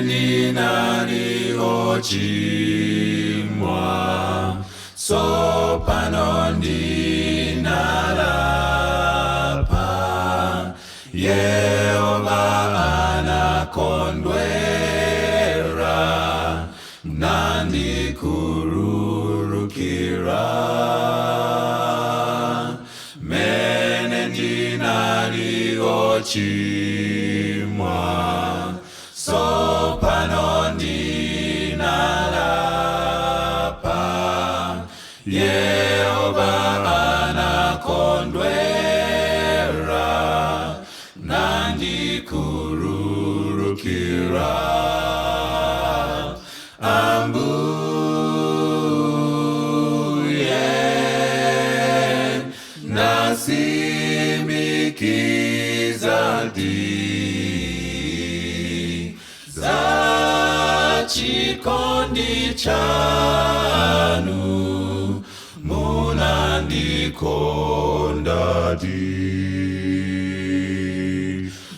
nari ochimwa sopano ndinalapa Yehova anakondwera nandikururukira mene ndinali ochimwa sopano ndinalapa Yehova anakondwera nandikururukira ambuye nasimikiza di za chikondi chanu munandikonda di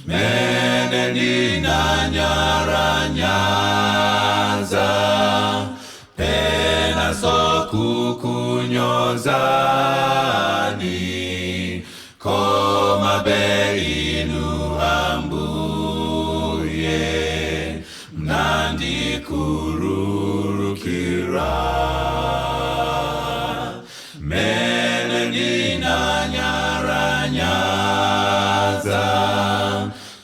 mene ndinanyaranyaza pena sokukunyozani koma beinu ambuye mnandikururukira mene ndinanyaranyaza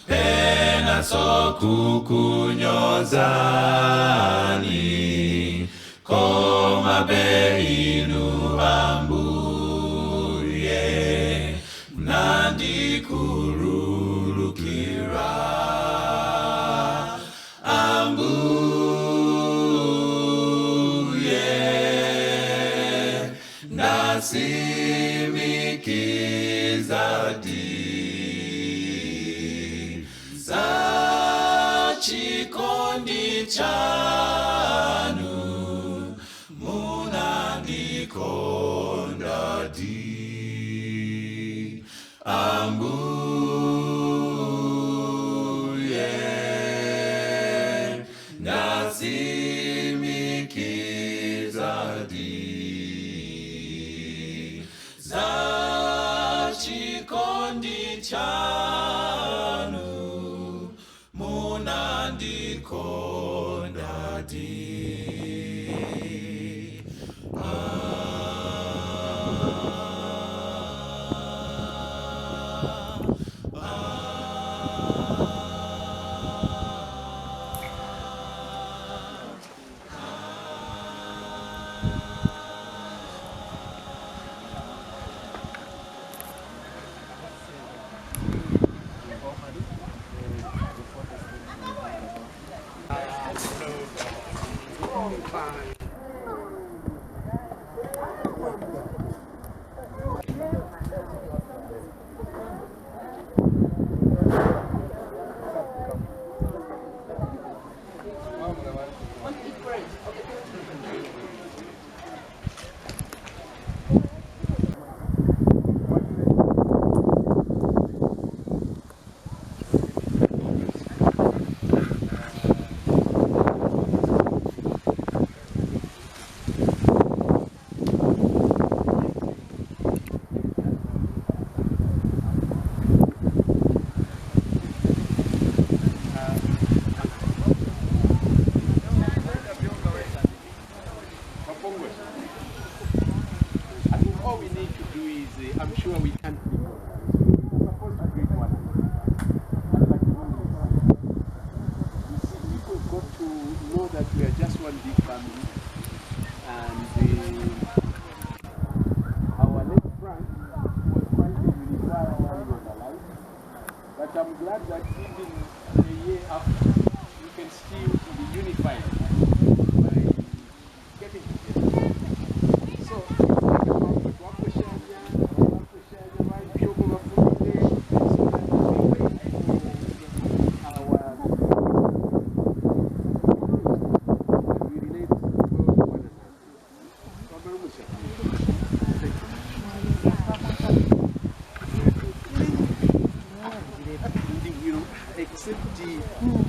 pena sokukunyozani koma beinu ambuye mnandikururukira ambuye nasimikiza di za chikondi chanu munandikonda di ambuye nasimikiza di za chikondi chanu munandikonda di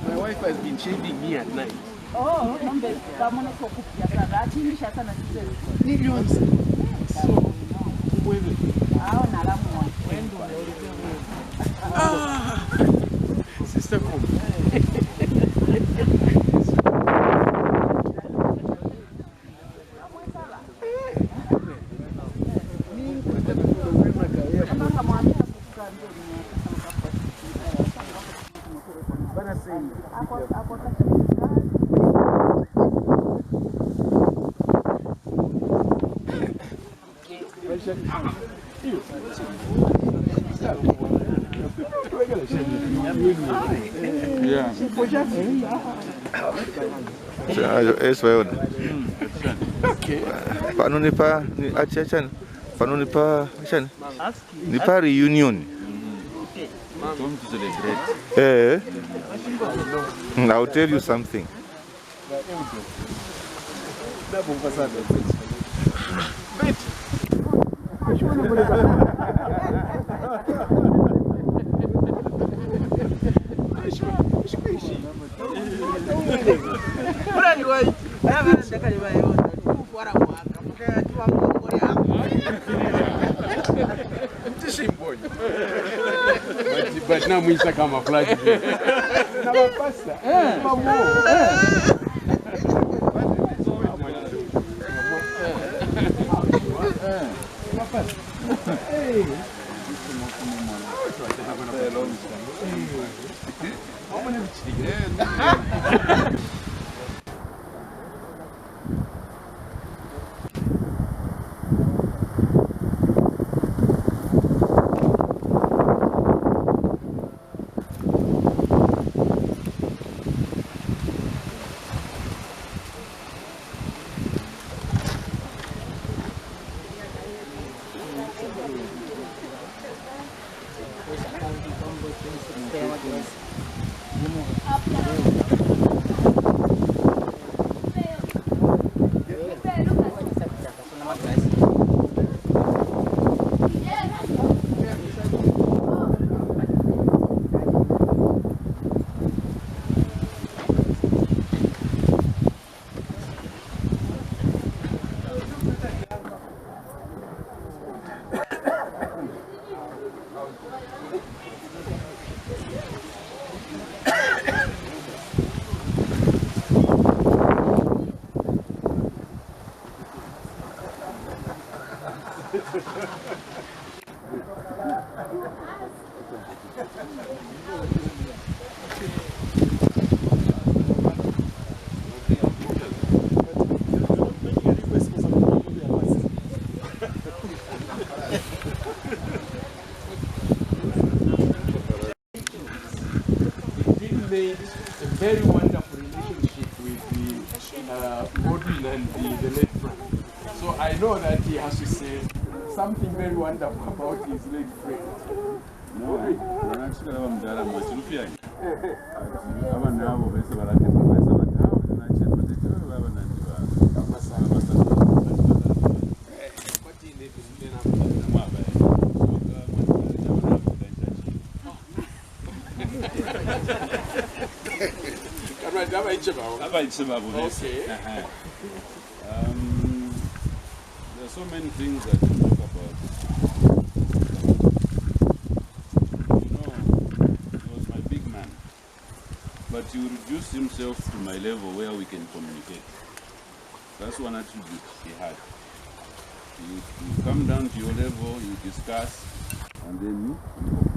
My wife has been shaving me at night. Oh, number someone for cookie. That English has an Millions. So, sister, come. Pano ni pa reunion. Come to celebrate. I'll tell you something. But now we say camouflage. Made a very wonderful relationship with the Godwin and the late Frank. So I know that he has to say something very wonderful about his late friend. No, I'm actually Okay. There are so many things I can talk about. You know, he was my big man. But he reduced himself to my level where we can communicate. That's one attribute he had. You come down to your level, you discuss, and then you conclude.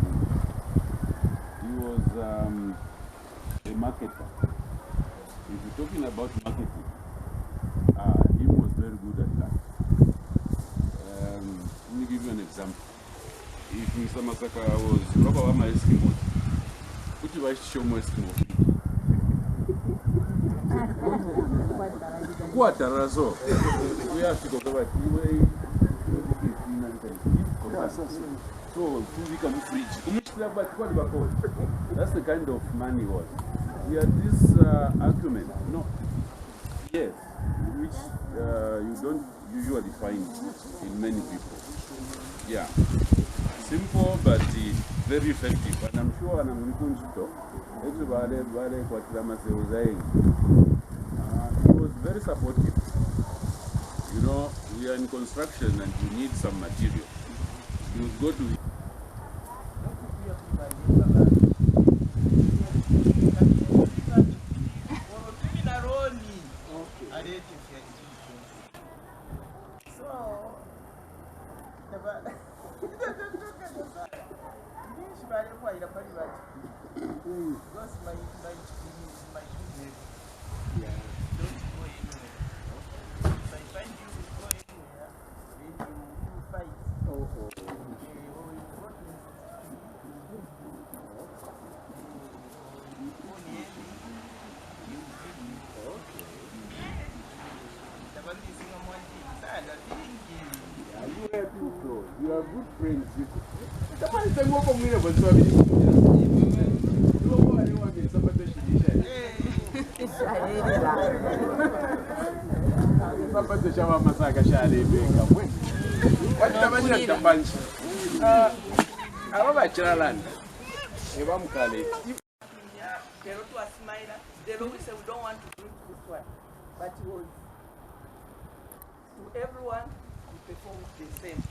He was a marketer. If you're talking about marketing, he was very good at that. Let me give you an example. If Mr. Masaka was Robawama Eskimo, would you like to show me Eskimo? What a razor! We have to go about so, we become fridge. That's the kind of man he was. He had this argument, no, yes, which you don't usually find in many people. Yeah, simple but very effective. And I'm sure He was very supportive. You know, we are in construction and you need some material. He would go to You are good friends. They always say we don't want to drink this one, but it was to everyone we performed the same.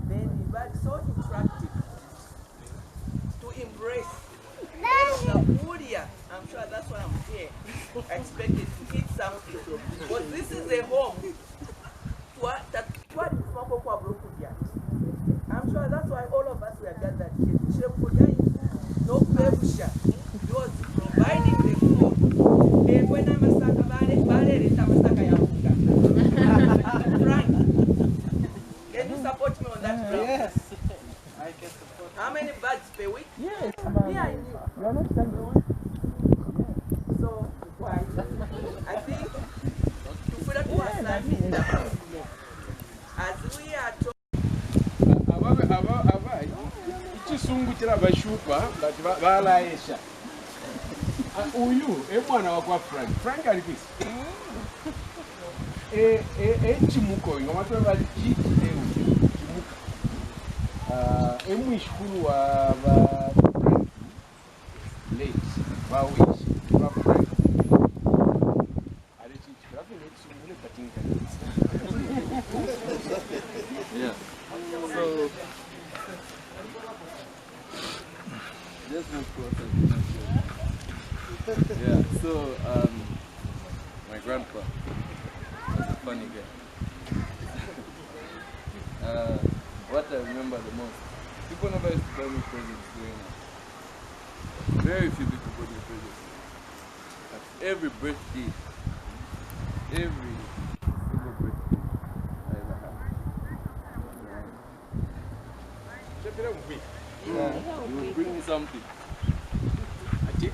Then we were so interactive to embrace. I'm sure that's why I'm here. I expected to eat something. But this is a home. I'm sure that's why all of us were gathered here. No pebusha. He was providing the food. When I'm Frank, can you support me on that? Yes. I can support. How many birds per week? Yes. Yeah, I knew. You are not coming. So, I think to put up one as we are talking. Chira bashupa but balaesha uyu emwana wakwa Frank alipisi chimuko ngomatwe bali chiti chimuka emwishukuru wa ba late bawish ba Frank ali chichi rafi ne tsumule katinga yeah. So just one process. Yeah, so my grandpa was a funny guy. What I remember the most, people never used to buy me presents growing up. Very few people bought me presents. At every birthday, every single birthday I ever had. Yeah, you will bring me something.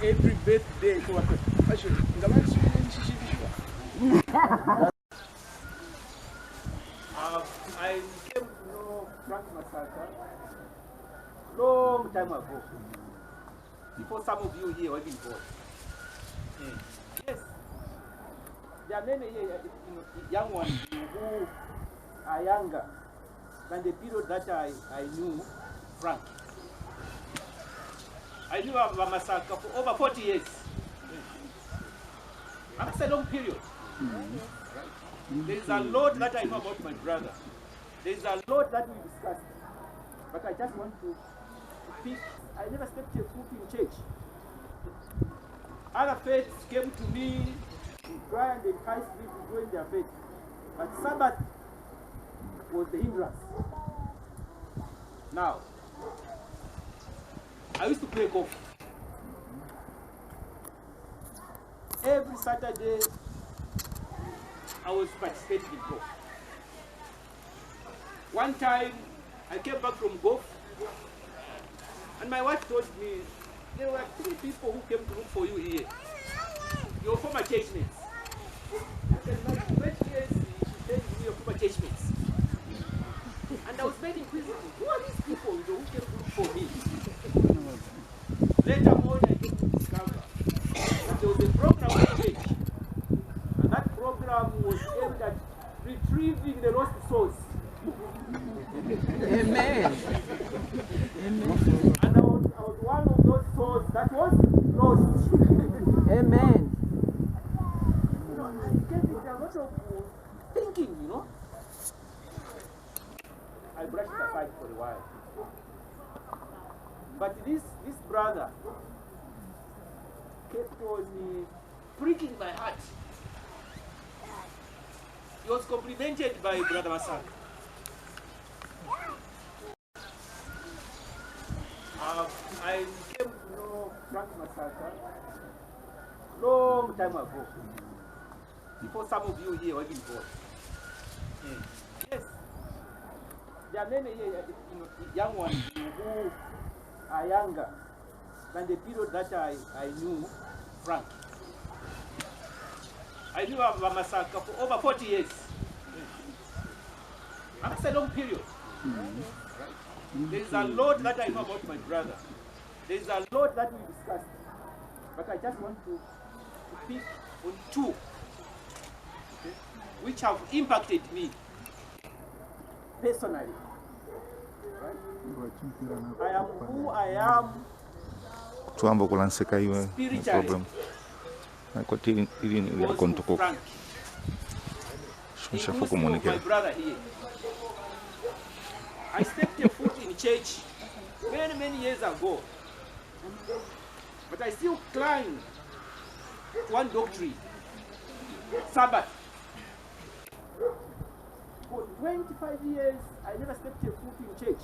Every birthday, I came to know Frank Masaka long time ago. Before some of you here were even born. Yes. There are many young ones who are younger than the period that I knew Frank. I knew Masaka for over 40 years. That's a long period. There is a lot that I know about my brother. There is a lot that we discussed. But I just want to pick. I never stepped a foot in church. Other faiths came to me to try and entice me to join their faith. But Sabbath was the hindrance. Now, I used to play golf. Every Saturday, I was participating in golf. One time, I came back from golf, and my wife told me, there were 3 people who came to look for you here. Your former church mates. I said, my years, she said, your former church mates. And I was very inquisitive. Who are these people who came to look for me? Later on, I came to discover that there was a program at church. And that program was aimed at retrieving the lost souls. Amen. Amen. And I was Amen. I gave it a lot of thinking, I brushed it aside for a while. But this brother kept on pricking my heart. He was complimented by Brother Masaka. I came to know Frank Masaka long time ago, before some of you here were even born. Yes, there are many young ones who are younger than the period that I knew Frank. I knew Masaka for over 40 years. That's a long period. There is a lot that I know about my brother. There is a lot that we discussed. But I just want to pick on two, which have impacted me personally. Right? I am who I am tuambo kulanseka hiyo problem was through Frank. He was my brother here. I stepped a foot in church many years ago, but I still clung to one doctrine, Sabbath. For 25 years, I never stepped a foot in church.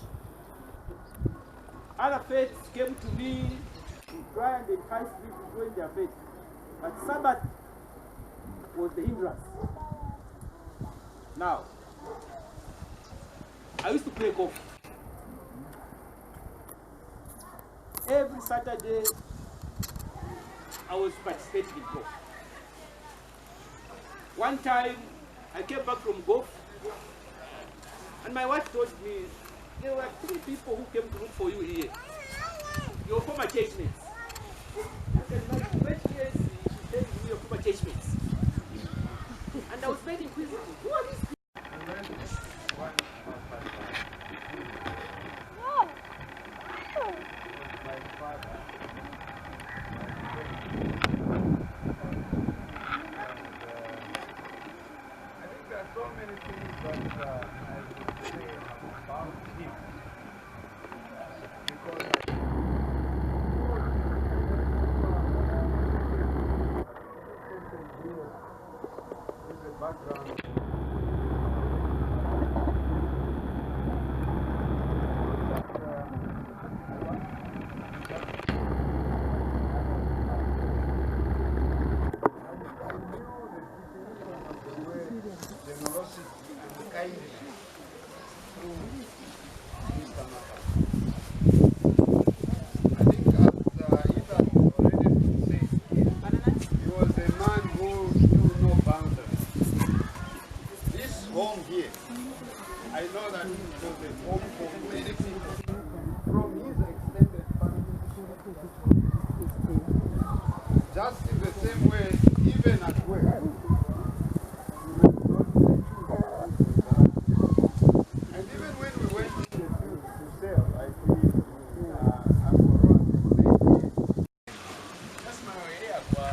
Other faiths came to me to try and entice me to join their faith, but Sabbath was the hindrance. Now, I used to play golf. Every Saturday, I was participating in golf. One time, I came back from golf, and my wife told me, there were 3 people who came to look for you here. Your former church mates. I said, my 20 years, she telling me your former church mates. And I was very inquisitive. Who are these people? Just in the same way, even at work. And even when we went to the field to sell, I believe, that's my area for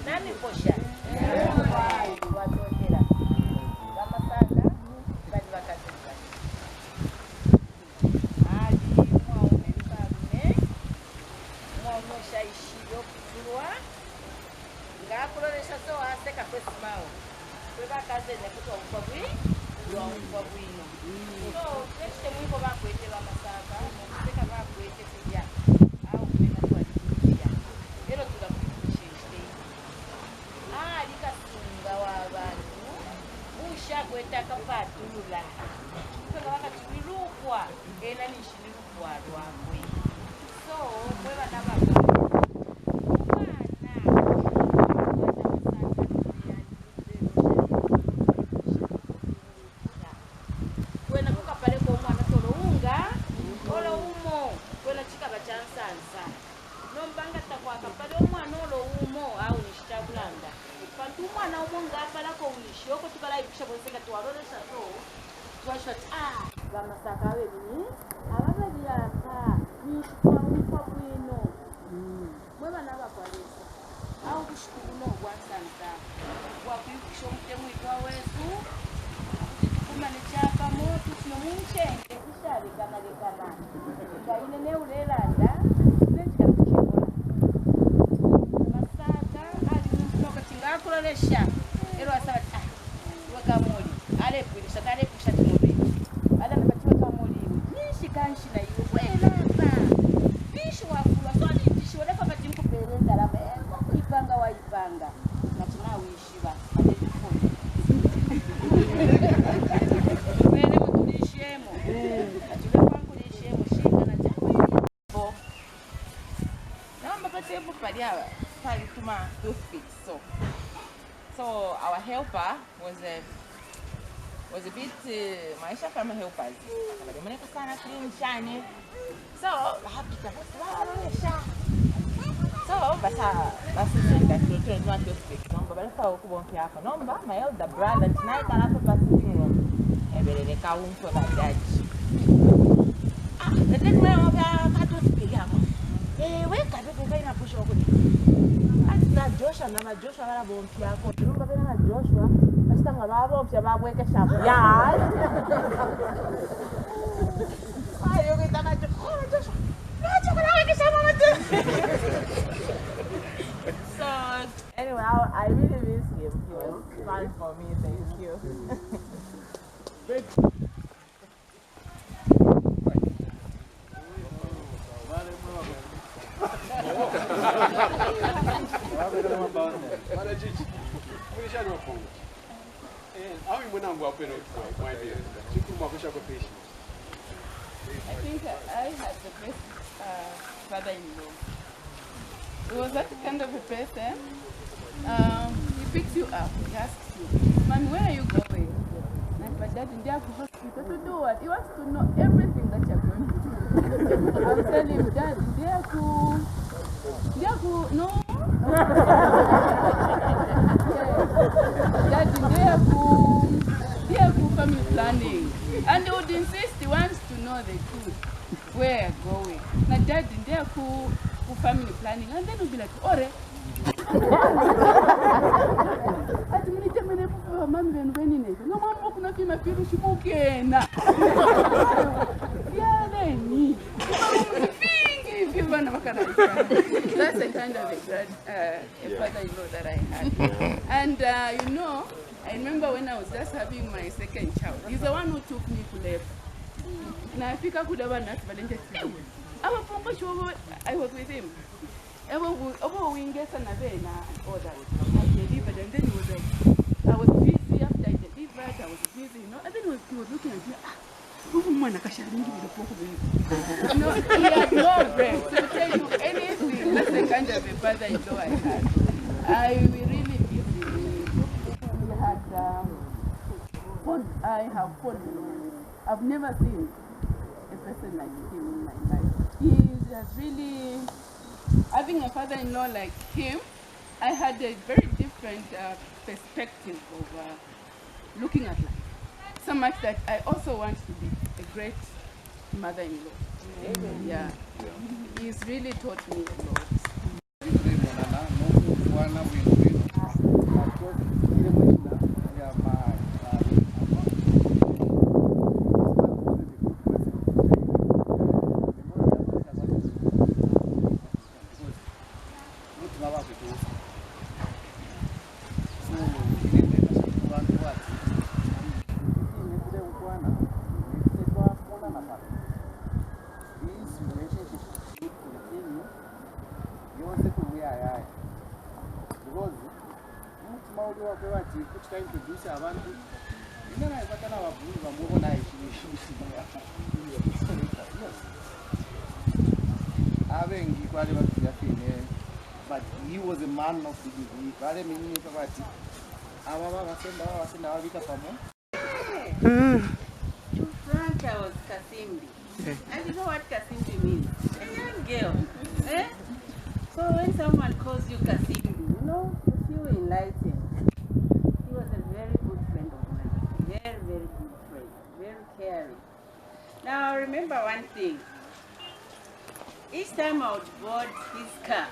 Nani posha. Watondera. Masaka bali bakateka. Ali mwaone mkarume. Mwaonyesha ishio kuturwa. Ngakulolesha so aseka pesimao. Kweba kaze nekuto mfabwi. Yo mfabwino. So, neste mwiko bakwetela Masaka, nokuteka bakwete kujya. Au kumena kwa kujya. Ero tukakushishite. Likasunga w'abantu. Busha kweta kapatulula. Kutoka wakati wilukwa. Ena nishilukwa rwakwe. So, kweba nabakwa. Masaka wewe ababiraka nishwa mfabwino mweba nabakwalesa au kushukuru no gwasanza wakwikisha mtemu itwa wetu kuma ni chapa moto tunomunchenge kushari kana lekana kaine ne ulelanda nechikakuchikola Masaka ali mtoka tingakulolesha ero asata wakamoli ale kwilisha kale kusha timuri ala napatiwa kamoli nishi kanshi na iwe wela ba bishi wakula so ni dishi wala kama timku perenda la ipanga wa ipanga na tunawishi ba ale kufoni wele mtulishemo atule kwangu lishemo shika na chako hiyo naomba patepo palia pali tuma toothpicks so our helper was a bit maisha kama helpers akabadilika sana clean shine so hapita so basi ndio ndio toothpick nomba balifa ukubonke hapa nomba my elder brother tonight alafu basi ndio ebeleka unto la judge ndio mwa kwa toothpick hapo weka bebe ina pusha huko na Joshua na Joshua wala bompi yako nomba bena na Joshua Stanga babo mpya babweke shabu. Ya. Ayo kita ngajo. Oh, Joshua. Ngajo kana weke shabu mate. So, anyway, I really miss him. He was fun for me. Thank you. How you wanna go up in my dear? You can walk a patient. I think I had the best father-in-law. He was that kind of a person. He picks you up, he asks you, "Man, where are you going?" And my dad in there to hospital to do what? He wants to know everything that you're going to do. I'll tell him, "Dad, no." Dad, family planning. And they would insist he wants to know the truth, where we're going. Now, Dad, they're cool family planning. And then we'll be like, "Ore." That's the kind of a father-in-law that I had. And you know, I remember when I was just having my second child, he's the one who took me to labor. And I think I could have not, but then I was with him. We get another order. I delivered, and then he was like, I was busy after I delivered, I was busy, you know, and then he was looking at me, no, he had no breath. So to tell you anything, that's the kind of a father-in-law I had. I really miss him. We had I have followed. I've never seen a person like him in my life. He has really, having a father-in-law like him, I had a very different perspective of looking at life. So much that I also want to be a great mother-in-law. Yeah. He's really taught me a lot. but he was a man of the To Frank, I was Kasimbi. And you know what Kasimbi means? A young girl. Eh? So when someone calls you Kasimbi, you know, you feel enlightened. He was a very good friend of mine. Very, very good friend. Very caring. Now remember one thing. Each time I would board his car,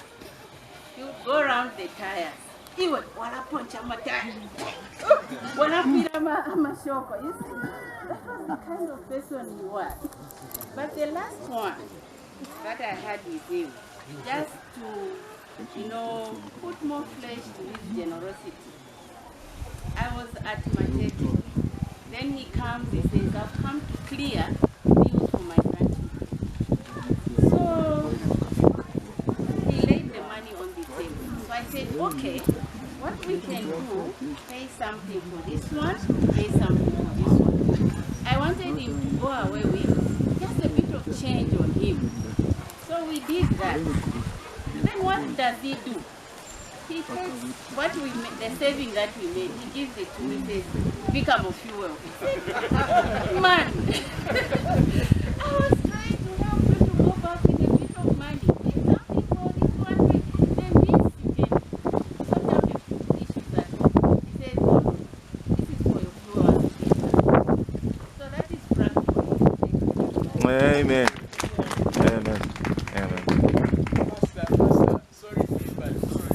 he would go around the tires. He would wanna punch my tire. Wanna beat my shocker. You see, that was the kind of person he was. But the last one that I had with him, just to, you know, put more flesh to his generosity. I was at Matete. Then he comes, he says, I've come to clear bills for my grandchildren. So he laid the money on the table. So I said, okay, what we can do, pay something for this one, pay something for this one. I wanted him to go away with just a bit of change on him. So we did that. Then what does he do? He takes what we made, the saving that we made, he gives it to me, says, become a fuel. Man! I was trying to help him to go back with a bit of money. Pay something for this one week. Then this, you can sort out the issues at home. He says, no, this is for your fuel. So that is practical. Amen. Amen. Amen. Sorry, feedback. Sorry.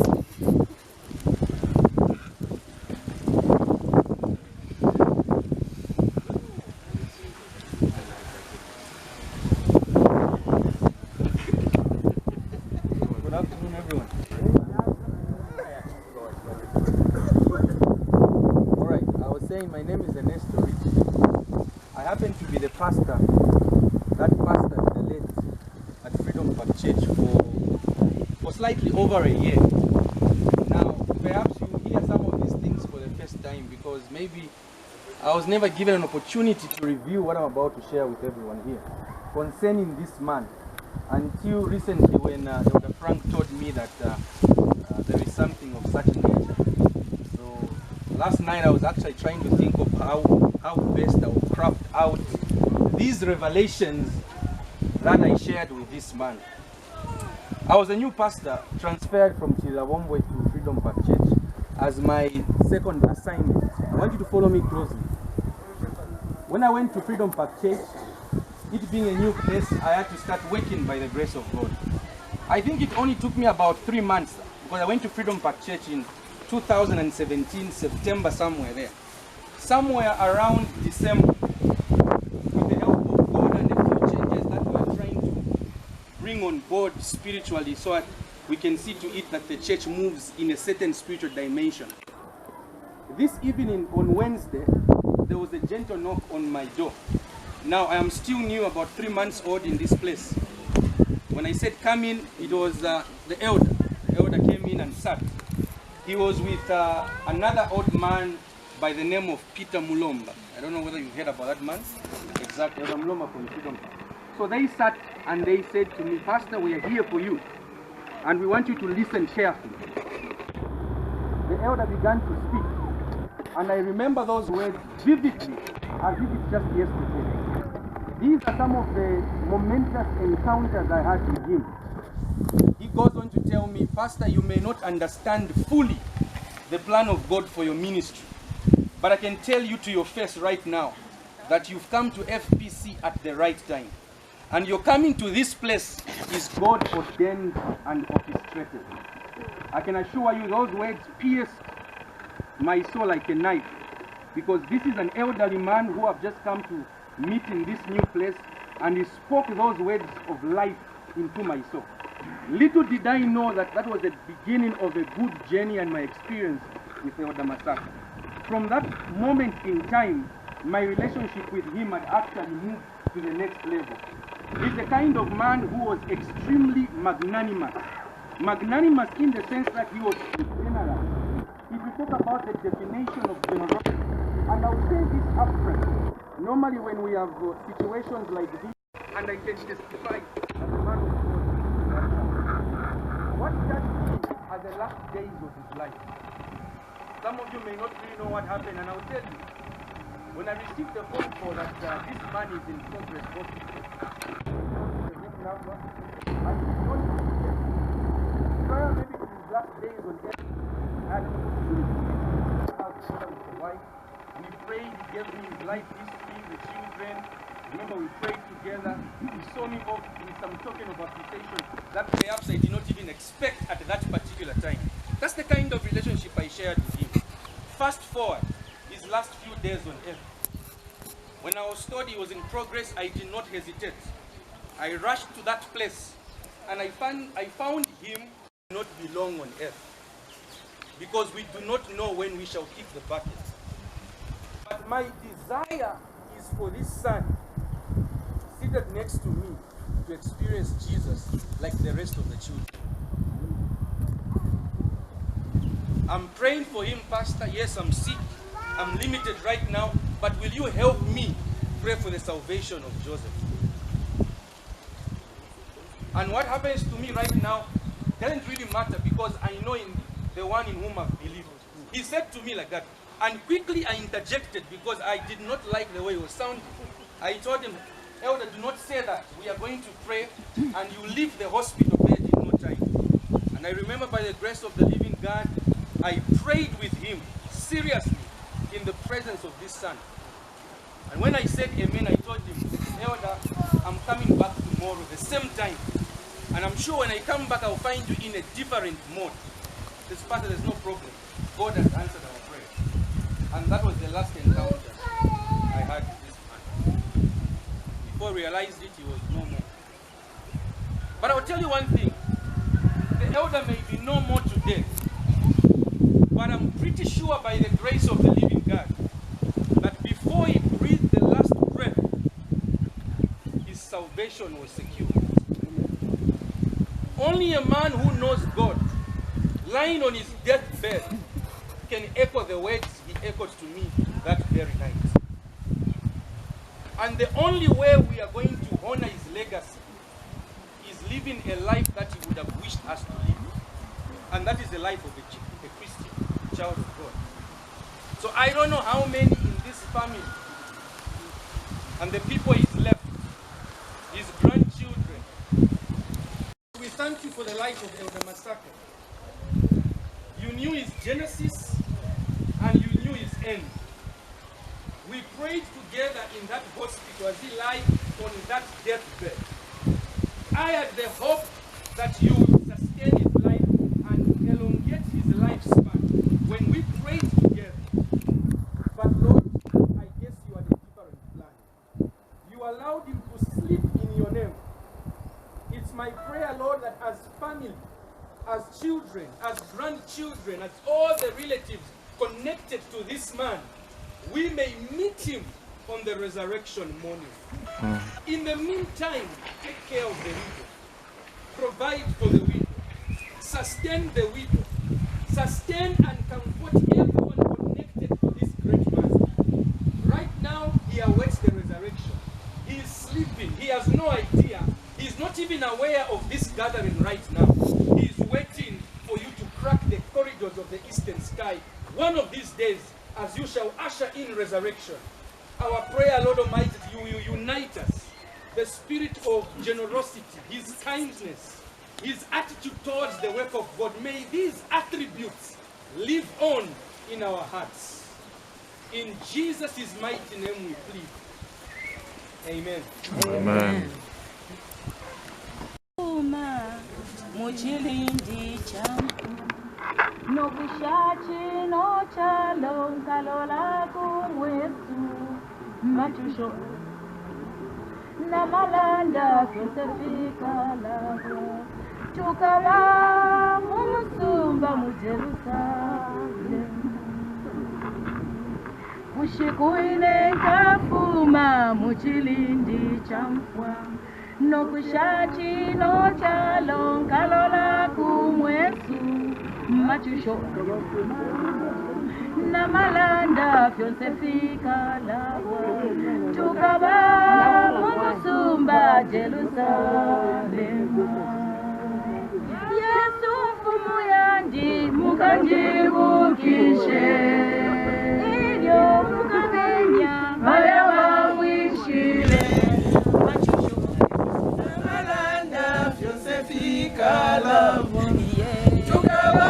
Good afternoon, everyone. All right, I was saying my name is Ernesto Rich. I happen to be the pastor that pastored the late at Freedom Park Church for slightly over a year. Now, perhaps you hear some of these things for the first time because maybe I was never given an opportunity to review what I'm about to share with everyone here concerning this man until recently when Dr. Frank told me that there is something of such nature. So last night I was actually trying to think of how best I would craft out these revelations that I shared with this man. I was a new pastor transferred from Chilawombwe to Freedom Park Church as my second assignment. I want you to follow me closely. When I went to Freedom Park Church, it being a new place, I had to start working by the grace of God. I think it only took me about 3 months because I went to Freedom Park Church in 2017, September, somewhere there. Somewhere around December, with the help of God and a few changes that we are trying to bring on board spiritually so that we can see to it that the church moves in a certain spiritual dimension. This evening on Wednesday, there was a gentle knock on my door. Now, I am still new, about 3 months old in this place. When I said come in, it was the elder. The elder came in and sat. He was with another old man by the name of Peter Mulomba. I don't know whether you heard about that man. Exactly, Elder Mulomba from Freedom. So they sat and they said to me, Pastor, we are here for you. And we want you to listen carefully. The elder began to speak. And I remember those words vividly, as if it's just yesterday. These are some of the momentous encounters I had with him. He goes on to tell me, Pastor, you may not understand fully the plan of God for your ministry. But I can tell you to your face right now that you've come to FPC at the right time. And your coming to this place is God ordained and orchestrated. I can assure you those words pierced my soul like a knife. Because this is an elderly man who have just come to meet in this new place, and he spoke those words of life into my soul. Little did I know that that was the beginning of a good journey and my experience with Elder Masaka. From that moment in time, my relationship with him had actually moved to the next level. He's the kind of man who was extremely magnanimous. Magnanimous in the sense that he was generous. If you talk about the definition of generosity, and I'll say this upfront, normally when we have situations like this, and I can testify as a man of God, what touched me are the last days of his life. Some of you may not really know what happened, and I'll tell you. When I received the phone call that this man is in progress hospital, the big number, I did not prior maybe to his last days on earth, I had an opportunity to have together with the wife. We prayed, he gave me his life history, the children. Remember, we prayed together. He saw me off with some token of appreciation that perhaps I did not even expect at that particular time. That's the kind of relationship I shared with him. Fast forward, his last few days on earth. When I was told he was in progress, I did not hesitate. I rushed to that place, and I found him not belong on earth, because we do not know when we shall kick the bucket. But my desire is for this son seated next to me to experience Jesus like the rest of the children. I'm praying for him, Pastor. Yes, I'm sick. I'm limited right now, but will you help me pray for the salvation of Joseph? And what happens to me right now doesn't really matter, because I know in the one in whom I've believed. He said to me like that, and quickly I interjected because I did not like the way it was sounding. I told him, Elder, do not say that. We are going to pray and you leave the hospital bed in no time. And I remember, by the grace of the living God, I prayed with him seriously in the presence of this son. And when I said amen, I told him, Elder, I'm coming back tomorrow the same time. And I'm sure when I come back, I'll find you in a different mode. This Pastor, there's no problem. God has answered our prayer. And that was the last encounter I had with this man. Before I realized it, he was no more. But I'll tell you one thing. The elder may be no more today. But I'm pretty sure, by the grace of the living God, that before he breathed the last breath, his salvation was secured. Only a man who knows God, lying on his deathbed, can echo the words he echoed to me that very night. And the only way we are going to honor his legacy is living a life that he would have wished us to live. And that is the life of a Christian child of God. So I don't know how many in this family and the people he's left, his grandchildren. We thank you for the life of Elder Masaka. You knew his genesis and you knew his end. We prayed together in that hospital as he lay on that deathbed. I had the hope that you would sustain his life and elongate his lifespan when we prayed together. But Lord, I guess you had a different plan. You allowed him to sleep in your name. It's my prayer, Lord, that as family, as children, as grandchildren, as all the relatives connected to this man, we may meet him on the resurrection morning. In the meantime, take care of the widow. Provide for the widow. Sustain the widow. Sustain and comfort everyone connected to this great man. Right now, he awaits the resurrection. He is sleeping. He has no idea. He is not even aware of this gathering right now. He is waiting for you to crack the corridors of the eastern sky. One of these days, as you shall usher in resurrection, our prayer, Lord Almighty, you will unite us. The spirit of generosity, his kindness, his attitude towards the work of God, may these attributes live on in our hearts. In Jesus' mighty name we plead. Amen. Amen. Nokushachi no chalo kalola kumwesu matusho namalanda kusefika lako tukaba mumusumba mu Jerusalem. Kushikuine kafuma muchilindi champwa nokushachi no chalo nkalola kumwesu machusho na malanda fyonse fika lawa tukaba mumusumba Jerusalem. Yesu mfumu yandi mukajibukishe ilyo mukabenya baya bawishile machusho na malanda fyonse fika lawa tukaba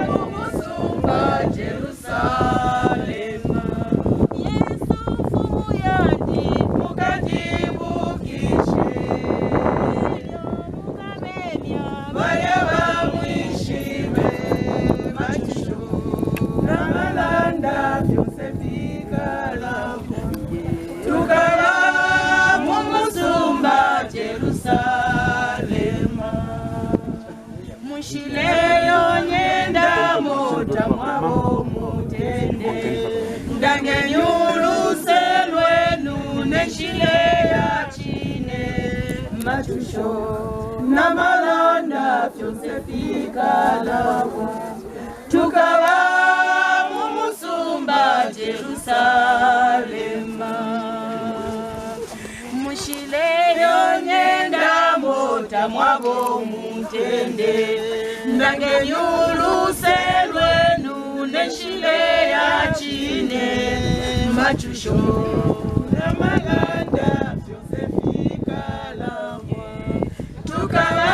mumusumba Jerusalem. Yesu mfumu yandi mukajibukishe mukabenya baya bamwishime machusho na malanda byose bikalamu tukaba mumusumba Jerusalem. Mushileyo nyenda mota mwabo mutende ndangenyuluse lwenu neshileya chine machusho na malanda fyonse fikalawo tukaba mumusumba Jerusalem. Mushileyo nyenda mota mwabo mutende ndangenyuluse lwenu neshileya chine machusho na malanda fyonse fikalawo tukaba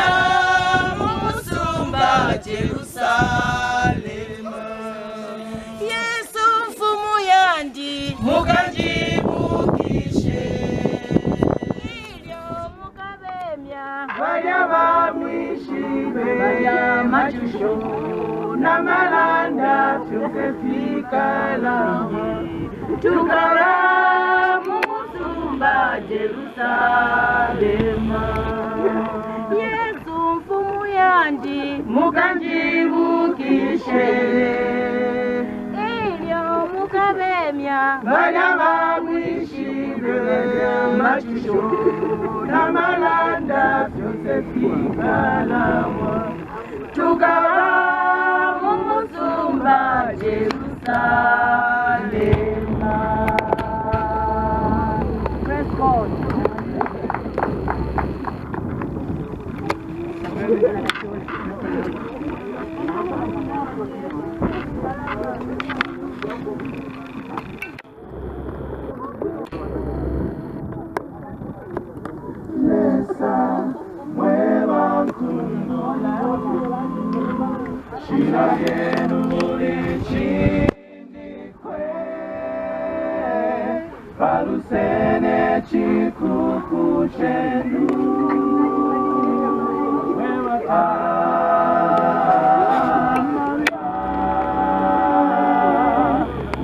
mumusumba Jerusalem. Yesu mfumu yandi mukajibukishe ilyo mukabemya baya bamwishime baya machusho na malanda fyonse fikalamu tukaba mumusumba Jerusalem. Yesu mfumu yandi mukajibukishe ilyo mukabemya baya bamwishime machusho na malanda fyonse fikalamu tukaba mumusumba Jerusalem. Praise God. Shira yenu chini kwe palusene chikuku chenu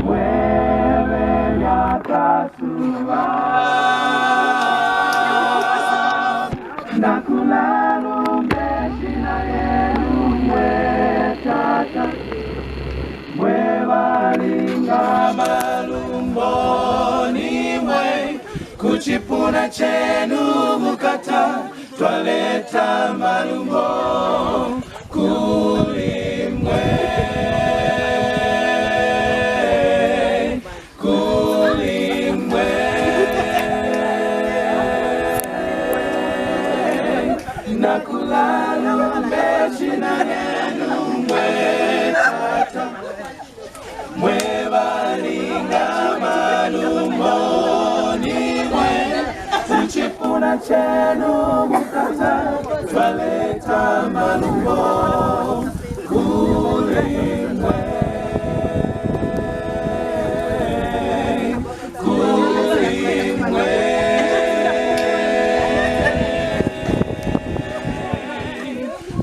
wewe nyakasuwa nakulalu mbeshina yenu mwetata mwevalinga malumboni mwe kuchipuna chenu mukata twaleta malumbo kulimwe kulimwe nakulalu mbeshina yenu mwetata mwevalinga malumboni mwe kuchipuna chenu mukata twaleta malumbo kulimwe kulimwe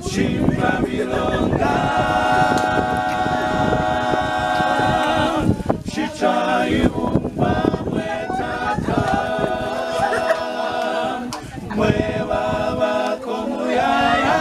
chimba milonga shichayibumba mwetata mwe baba komuyaya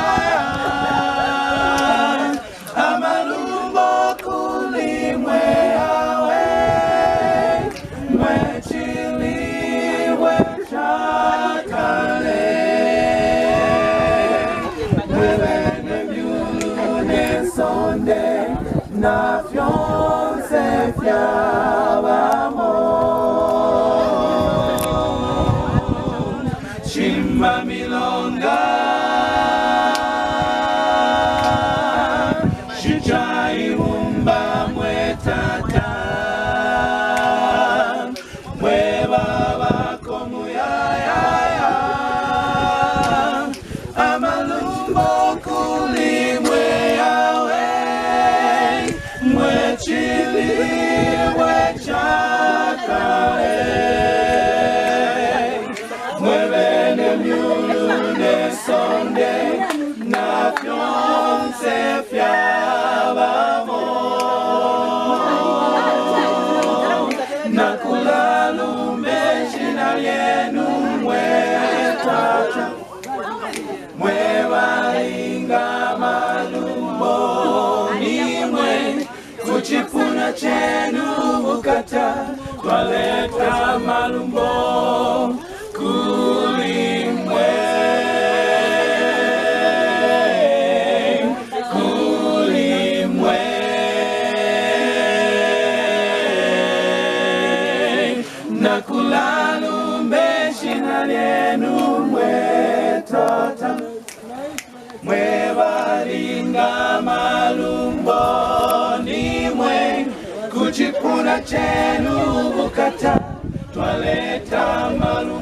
na fyonse fyabamo Chimba milonga Shichai umba mwetata Mwe baba komuyaya Amalumbo kulimwe yawe Mwe chili mwe chakae Mwe bene myune sonde Na fyonse fyabamo Na kulalumbe jina lyenu mwetata Mwe wainga malumbo nimwe Kuchipuna chenu bukata Twaleta malumbo kulimwe Kulimwe Na kulalumbe jina lyenu mwetata Mwe balinga malumbo nimwe Kuchipuna chenu bukata Twaleta malumbo